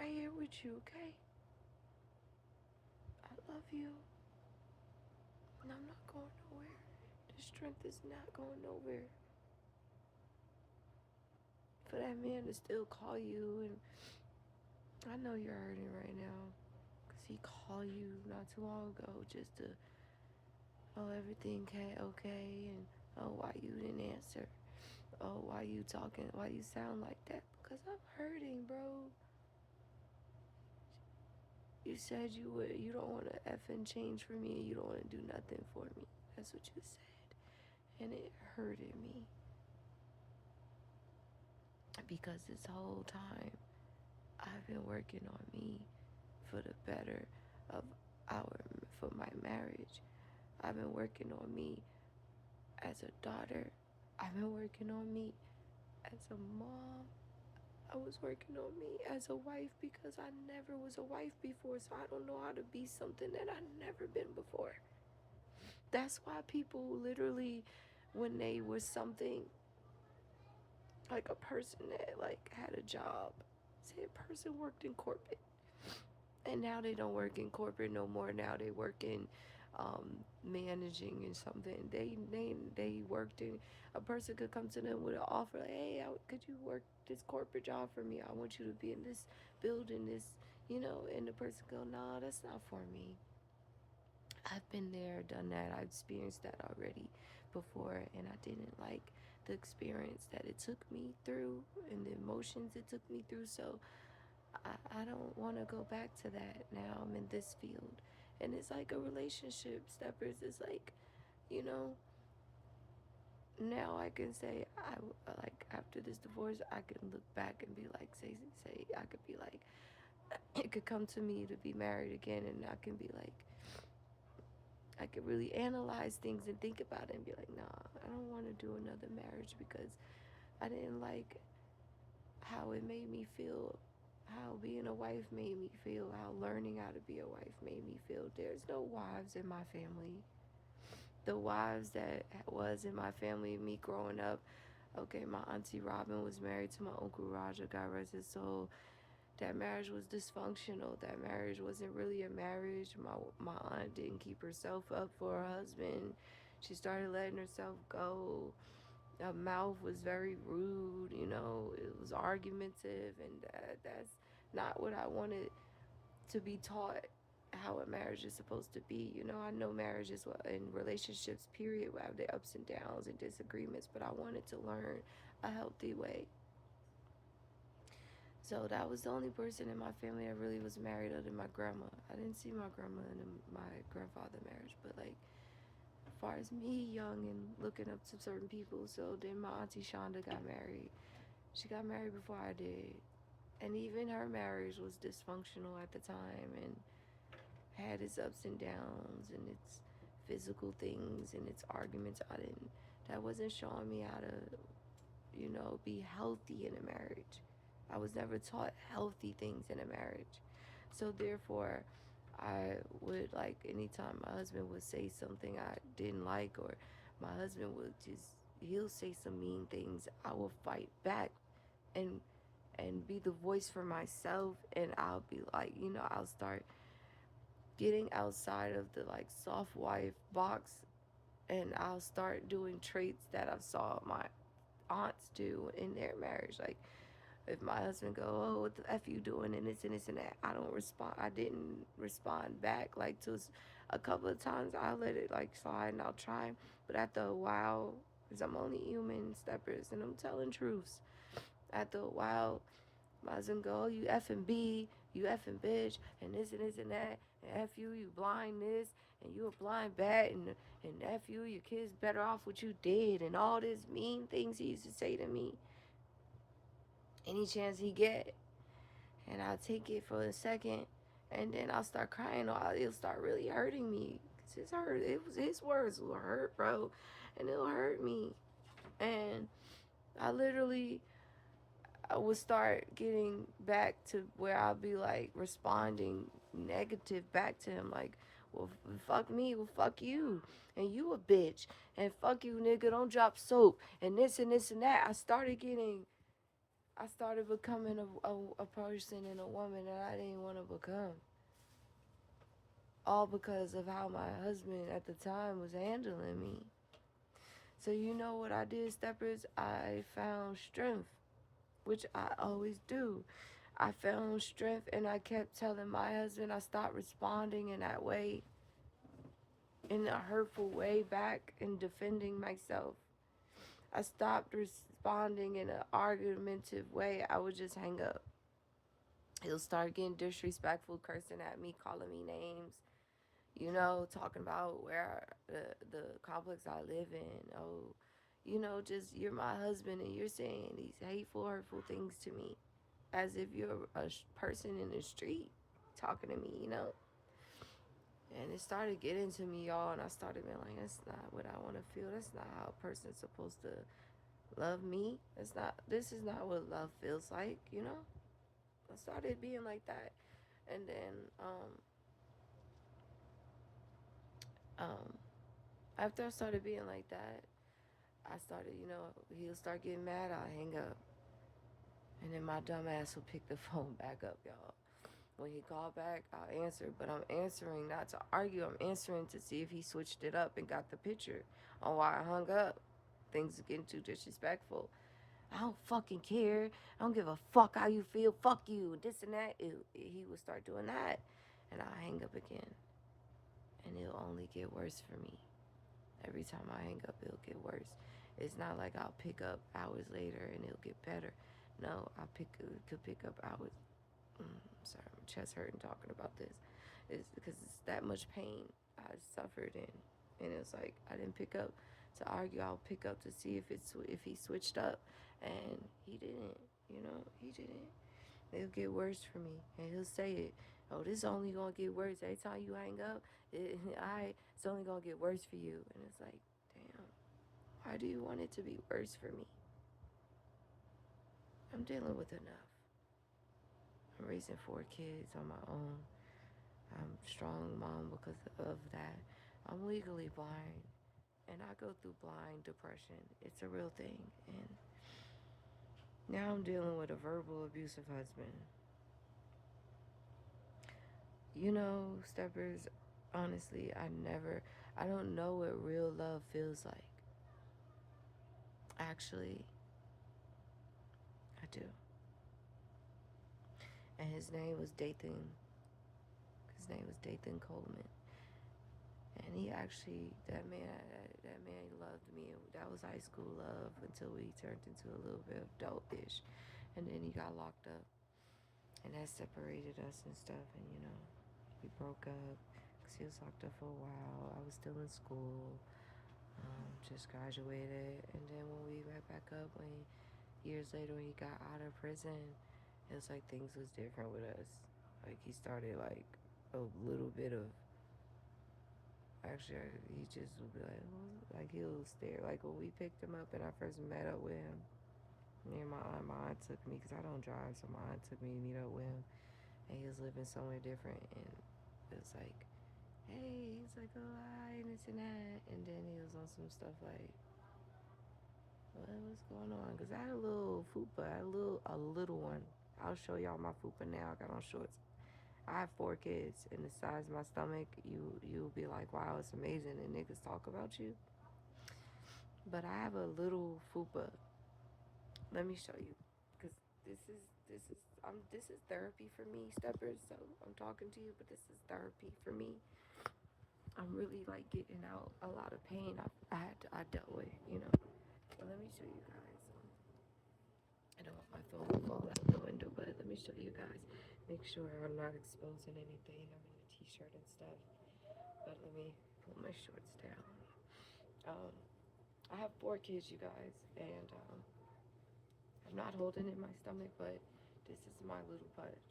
right here with you, okay? I love you. And I'm not going nowhere. The strength is not going nowhere. For that man to still call you, and I know you're hurting right now. Because he called you not too long ago just to, oh, everything okay, and oh, why you didn't answer? Oh, why you talking? Why you sound like that? Because I'm hurting, bro. You said you don't want to effing change for me. You don't want to do nothing for me. That's what you said. And it hurted me. Because this whole time, I've been working on me for the better of our, for my marriage. I've been working on me as a daughter. I've been working on me as a mom. I was working on me as a wife because I never was a wife before, so I don't know how to be something that I've never been before. That's why people literally, when they was something, like a person that like had a job, say a person worked in corporate, and now they don't work in corporate no more. Now they work in managing and something. They worked in. A person could come to them with an offer, like, hey, could you work this corporate job for me? I want you to be in this building, and the person go, no, that's not for me. I've been there, done that. I've experienced that already before, and I didn't like the experience that it took me through and the emotions it took me through. So I don't want to go back to that. Now I'm in this field, and it's like a relationship. Steppers is like, you know, now I can say I like after this divorce, I can look back and be like, say I could be like, it could come to me to be married again, and I can be like, I could really analyze things and think about it and be like, nah, I don't want to do another marriage because I didn't like how it made me feel, how being a wife made me feel, how learning how to be a wife made me feel. There's no wives in my family. The wives that was in my family, me growing up, okay, my auntie Robin was married to my uncle Roger, God rest his soul. That marriage was dysfunctional. That marriage wasn't really a marriage. My aunt didn't keep herself up for her husband. She started letting herself go. Her mouth was very rude, it was argumentative, and that's not what I wanted to be taught how a marriage is supposed to be. I know marriages and relationships, period, will have their ups and downs and disagreements, but I wanted to learn a healthy way. So that was the only person in my family that really was married other than my grandma. I didn't see my grandma in my grandfather marriage, but like as far as me young and looking up to certain people, so then my auntie Shonda got married. She got married before I did. And even her marriage was dysfunctional at the time and had its ups and downs and its physical things and its arguments. That wasn't showing me how to, be healthy in a marriage. I was never taught healthy things in a marriage. So therefore, I would like anytime my husband would say something I didn't like, or my husband would he'll say some mean things, I will fight back and be the voice for myself, and I'll be like, I'll start getting outside of the like soft wife box, and I'll start doing traits that I saw my aunts do in their marriage. Like if my husband go, oh, what the F you doing, and this and this and that, I didn't respond back. Like to a couple of times I'll let it like slide and I'll try, but after a while, because I'm only human, steppers, and I'm telling truths, after a while my husband go, oh, you effing B, you effing bitch, and this and that, and F you, you blind this, and you a blind bat, and F you, your kid's better off what you did, and all these mean things he used to say to me any chance he get. And I'll take it for a second, and then I'll start crying, or it'll start really hurting me. Cause his words will hurt, bro, and it'll hurt me. And I literally, I would start getting back to where I'll be like responding negative back to him, like, well, fuck me, well, fuck you, and you a bitch, and fuck you, nigga, don't drop soap, and this and this and that. I started becoming a person and a woman that I didn't want to become. All because of how my husband at the time was handling me. So you know what I did, steppers? I found strength, which I always do. I found strength and I kept telling my husband I stopped responding in that way, in a hurtful way back and defending myself. I stopped responding in an argumentative way. I would just hang up. He'll start getting disrespectful, cursing at me, calling me names, talking about where the complex I live in. Oh, just you're my husband and you're saying these hateful, hurtful things to me as if you're a person in the street talking to me. And it started getting to me, y'all, and I started being like, that's not what I want to feel. That's not how a person's supposed to love me. This is not what love feels like. I started being like that. And then, um, after I started being like that, I started, he'll start getting mad, I'll hang up. And then my dumb ass will pick the phone back up, y'all. When he called back, I'll answer. But I'm answering not to argue. I'm answering to see if he switched it up and got the picture on why I hung up. Things are getting too disrespectful. I don't fucking care. I don't give a fuck how you feel. Fuck you. This and that. He would start doing that. And I'll hang up again. And it'll only get worse for me. Every time I hang up, it'll get worse. It's not like I'll pick up hours later and it'll get better. No, could pick up hours. Sorry, my chest hurting talking about this. It's because it's that much pain I suffered in, and it's like I didn't pick up to argue. I'll pick up to see if he switched up, and he didn't. He didn't. It'll get worse for me, and he'll say it. Oh, this is only gonna get worse every time you hang up. It's only gonna get worse for you, and it's like, damn. Why do you want it to be worse for me? I'm dealing with enough. I'm raising 4 kids on my own. I'm a strong mom because of that. I'm legally blind, and I go through blind depression. It's a real thing, and now I'm dealing with a verbal abusive husband. Steppers, honestly, I don't know what real love feels like. Actually, I do. And his name was Dathan. His name was Dathan Coleman. And he actually, that man loved me. That was high school love until we turned into a little bit of adult-ish. And then he got locked up. And that separated us and stuff. And, we broke up because he was locked up for a while. I was still in school, just graduated. And then when we met back up, years later when he got out of prison, it was like things was different with us. Like he started like a little bit of, actually he just would be like he'll stare. Like when we picked him up and I first met up with him, me and my aunt took me, because I don't drive, so my aunt took me to meet up with him, and he was living somewhere different, and it was like, hey, he's like, oh hi, and this and that, and then he was on some stuff like, what's going on? Because I had a little fupa, a little one. I'll show y'all my fupa now. I got on shorts. I have 4 kids, and the size of my stomach, you'll be like, wow, it's amazing, and niggas talk about you. But I have a little fupa. Let me show you, because this is therapy for me, steppers. So I'm talking to you, but this is therapy for me. I'm really like getting out a lot of pain I dealt with. But let me show you guys. I don't want my phone to fall out the window, but let me show you guys. Make sure I'm not exposing anything. I'm in a t-shirt and stuff. But let me pull my shorts down. I have 4 kids, you guys, and I'm not holding in my stomach, but this is my little pudge.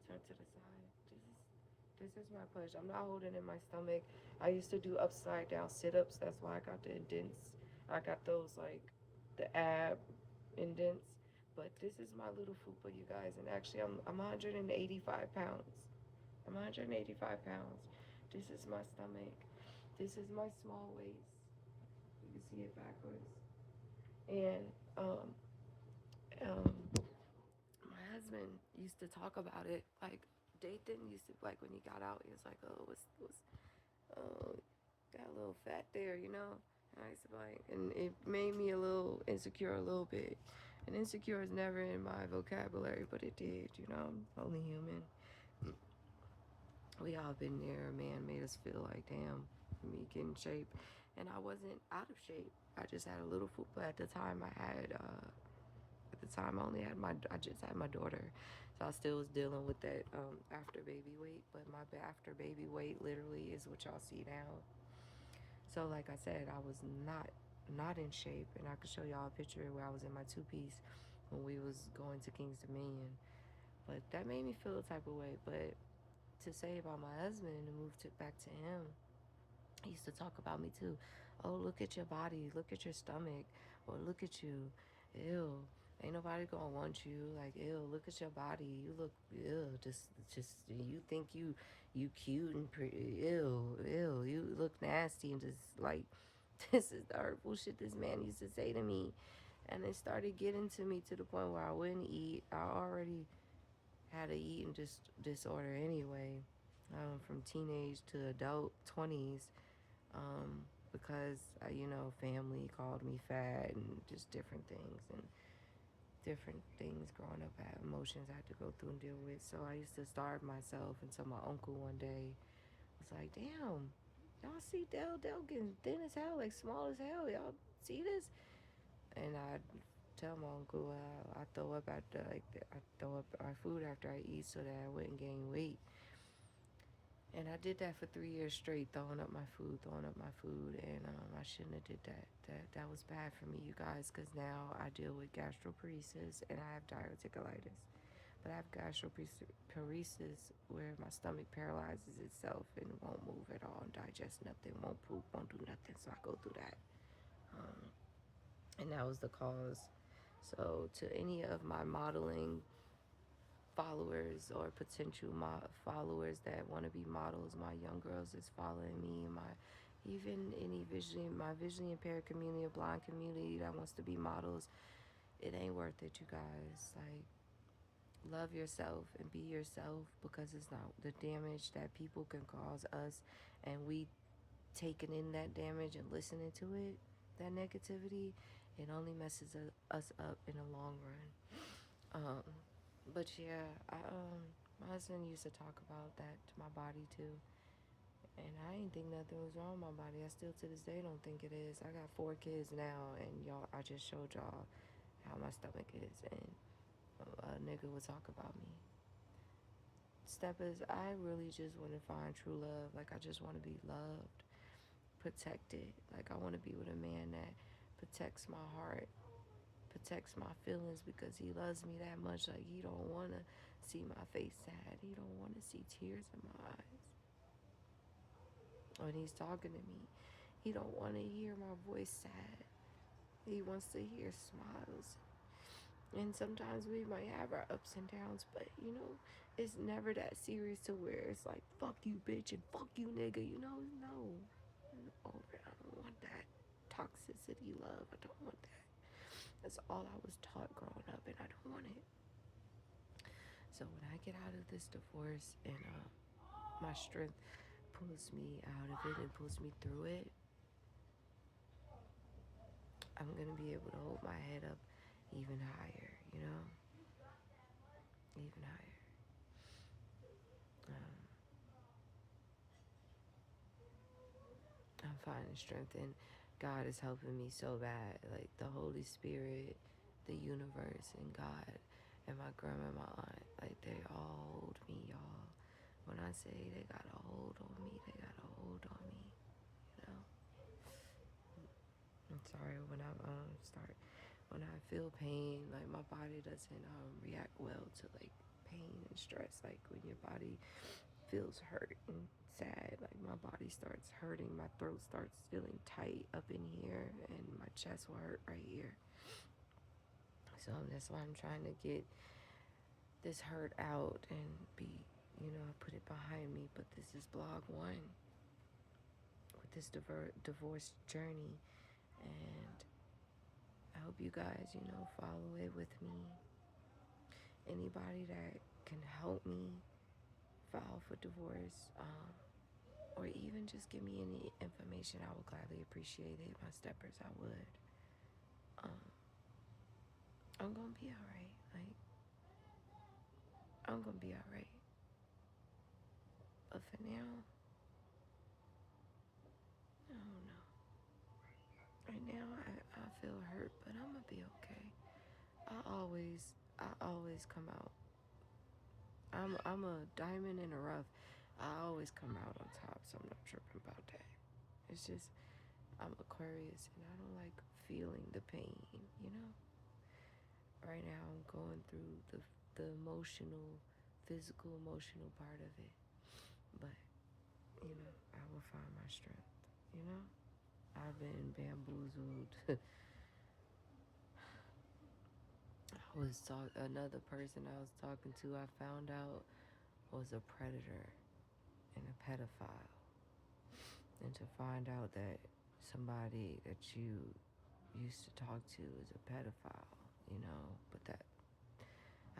Turn to the side. This is my pudge. I'm not holding in my stomach. I used to do upside down sit-ups. That's why I got the indents. I got those like the ab indents. But this is my little fupa, you guys. And actually, I'm 185 pounds. I'm 185 pounds. This is my stomach. This is my small waist. You can see it backwards. And Um, my husband used to talk about it. Like Dathan used to, like, when he got out, he was like, "Oh, what's oh, got a little fat there, you know." And I used to be like, and it made me a little insecure, a little bit. And insecure is never in my vocabulary, but it did, you know. I'm only human. We all been there. A man made us feel like, damn, me get in shape. And I wasn't out of shape. I just had a little food. But at the time, I only had I just had my daughter. So I still was dealing with that after baby weight. But my after baby weight literally is what y'all see now. So like I said, I was not in shape. And I could show y'all a picture where I was in my two-piece when we was going to King's Dominion. But that made me feel a type of way. But to say about my husband and to move back to him, he used to talk about me too. Oh, look at your body, look at your stomach, or look at you. Ew, ain't nobody gonna want you. Like, ew, look at your body. You look, ew, just you think you cute and pretty. Ew, you look nasty and just like, this is the hurtful shit this man used to say to me. And it started getting to me to the point where I wouldn't eat. I already had an eating disorder anyway, from teenage to adult 20s, because, family called me fat and just different things growing up. I had emotions I had to go through and deal with. So I used to starve myself until my uncle one day was like, damn, y'all see Dell getting thin as hell, like small as hell. Y'all see this? And I tell my uncle I throw up I throw up our food after I eat so that I wouldn't gain weight. And I did that for 3 years straight, throwing up my food, and I shouldn't have did that. That was bad for me, you guys, because now I deal with gastroparesis and I have diverticulitis. But I have gastroparesis where my stomach paralyzes itself and won't move at all and digest nothing, won't poop, won't do nothing. So I go through that. And that was the cause. So to any of my modeling followers or potential followers that want to be models, my young girls is following me, even any my visually impaired community, a blind community that wants to be models, it ain't worth it, you guys. Like, love yourself and be yourself, because it's not the damage that people can cause us, and we taking in that damage and listening to it, that negativity, it only messes us up in the long run. But yeah, my husband used to talk about that to my body too. And I ain't think nothing was wrong with my body. I still to this day don't think it is. I got 4 kids now, and y'all, I just showed y'all how my stomach is, and a nigga would talk about me. Steppers, I really just want to find true love. Like, I just want to be loved, protected. Like, I want to be with a man that protects my heart, protects my feelings, because he loves me that much. Like, he don't want to see my face sad. He don't want to see tears in my eyes when he's talking to me. He don't want to hear my voice sad. He wants to hear smiles. And sometimes we might have our ups and downs, but it's never that serious to where it's like, fuck you bitch and fuck you nigga, no. Oh, I don't want that toxicity love. I don't want that. That's all I was taught growing up, and I don't want it. So when I get out of this divorce and my strength pulls me out of it and pulls me through it, I'm going to be able to hold my head up even higher, even higher. I'm finding strength, and God is helping me so bad. Like, the Holy Spirit, the universe, and God, and my grandma and my aunt, like, they all hold me, y'all. When I say they got a hold on me, they got a hold on me, you know? I'm sorry when when I feel pain, like, my body doesn't react well to, like, pain and stress. Like, when your body feels hurt and sad, like, my body starts hurting, my throat starts feeling tight up in here, and my chest will hurt right here. So that's why I'm trying to get this hurt out and put it behind me. But this is blog 1 with this divorce journey, and I hope you guys, follow it with me. Anybody that can help me file for divorce, or even just give me any information, I would gladly appreciate it. My steppers, I would. I'm gonna be alright. I'm gonna be alright. But for now, I don't know. Right now, I feel hurt, but I'm gonna be okay. I always come out. I'm a diamond in the rough. I always come out on top, so I'm not tripping about that. It's just I'm Aquarius and I don't like feeling the pain, you know? Right now I'm going through the emotional, physical, emotional part of it. But, I will find my strength, you know? I've been bamboozled. Another person I was talking to, I found out was a predator and a pedophile. And to find out that somebody that you used to talk to is a pedophile, but that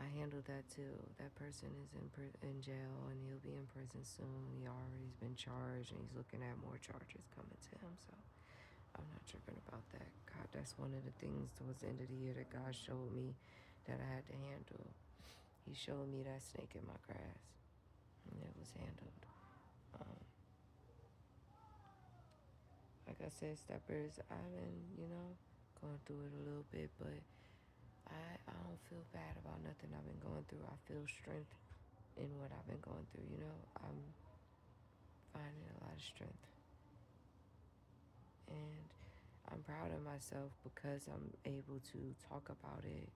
I handled that too. That person is in jail and he'll be in prison soon. He already's been charged and he's looking at more charges coming to him. So I'm not tripping about that. God, that's one of the things towards the end of the year that God showed me that I had to handle. He showed me that snake in my grass and it was handled. Like I said, steppers, I've been, going through it a little bit, but I don't feel bad about nothing I've been going through. I feel strength in what I've been going through, I'm finding a lot of strength. And I'm proud of myself because I'm able to talk about it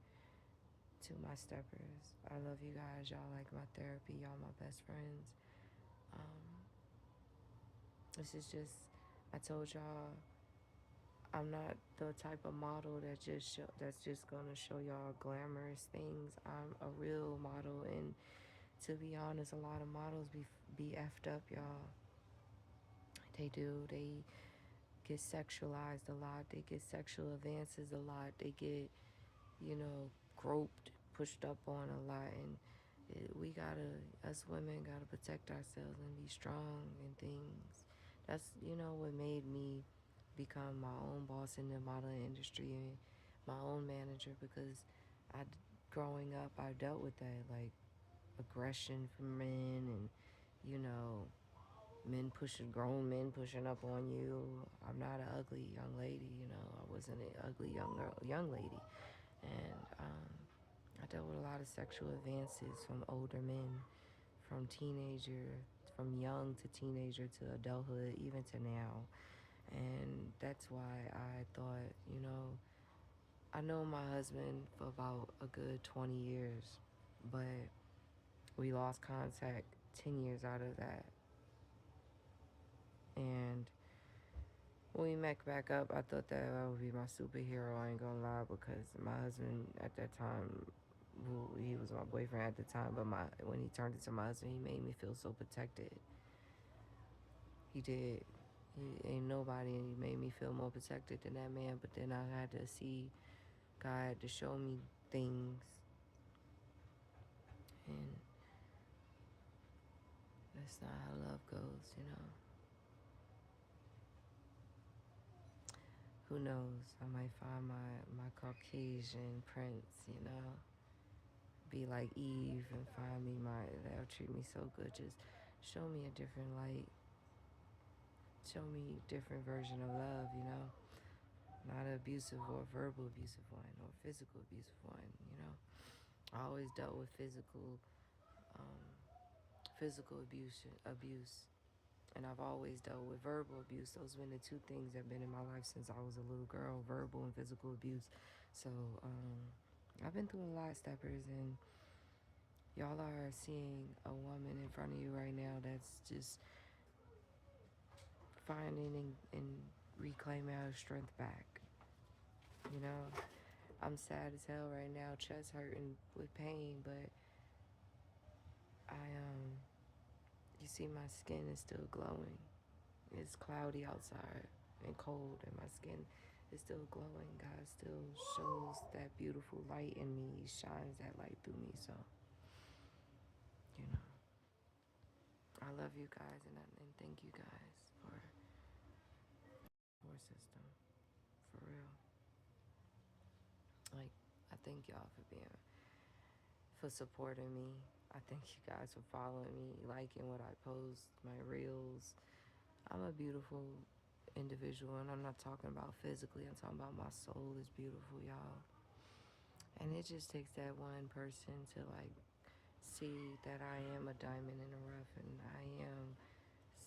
to my steppers. I love you guys. Y'all like my therapy. Y'all my best friends. This is just, I told y'all, I'm not the type of model that's just gonna show y'all glamorous things. I'm a real model, and to be honest, a lot of models be effed up, y'all. They do. They get sexualized a lot. They get sexual advances a lot. They get, groped, pushed up on a lot, and us women gotta protect ourselves and be strong and things. That's, what made me become my own boss in the modeling industry and my own manager, because growing up, I dealt with that, like aggression from men and, grown men pushing up on you. I'm not an ugly young lady, I wasn't an ugly young lady. And I dealt with a lot of sexual advances from older men, from young to teenager to adulthood, even to now. And that's why I thought, I know my husband for about a good 20 years, but we lost contact 10 years out of that. And when we met back up, I thought that I would be my superhero, I ain't gonna lie, because my husband at that time, he was my boyfriend at the time, but when he turned into my husband, he made me feel so protected. He did. He ain't nobody, and he made me feel more protected than that man. But then I had to see God to show me things, and that's not how love goes, Who knows? I might find my Caucasian prince, be like Eve and find me that'll treat me so good. Just show me a different light. Show me a different version of love, Not an abusive or verbal abusive one or physical abusive one, I always dealt with physical abuse. And I've always dealt with verbal abuse. Those have been the two things that have been in my life since I was a little girl, verbal and physical abuse. So I've been through a lot, steppers, and y'all are seeing a woman in front of you right now that's just finding and reclaiming her strength back. I'm sad as hell right now, chest hurting with pain, but you see my skin is still glowing. It's cloudy outside and cold, and my skin is still glowing. God still shows that beautiful light in me. He shines that light through me. So, you know, I love you guys, and thank you guys for support system. For real. Like, I thank y'all for supporting me. I thank you guys for following me, liking what I post, my reels. I'm a beautiful individual, and I'm not talking about physically. I'm talking about my soul is beautiful, y'all. And it just takes that one person to like see that I am a diamond in the rough, and I am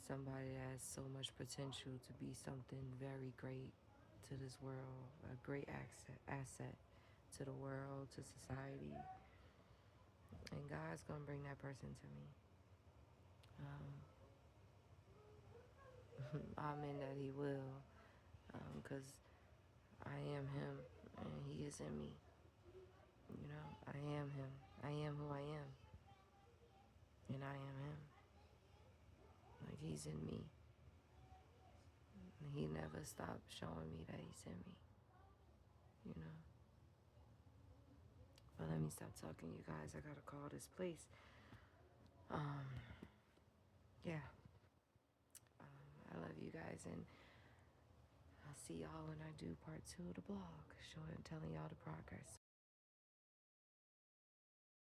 somebody that has so much potential to be something very great to this world, a great asset to the world, to society. And God's gonna bring that person to me. Amen that He will, because I am Him and He is in me. You know, I am Him. I am who I am, and I am Him. Like He's in me. And He never stopped showing me that He's in me. You know. But let me stop talking, you guys. I gotta call this place. Yeah. I love you guys, and I'll see y'all when I do part 2 of the blog, showing, telling y'all the progress.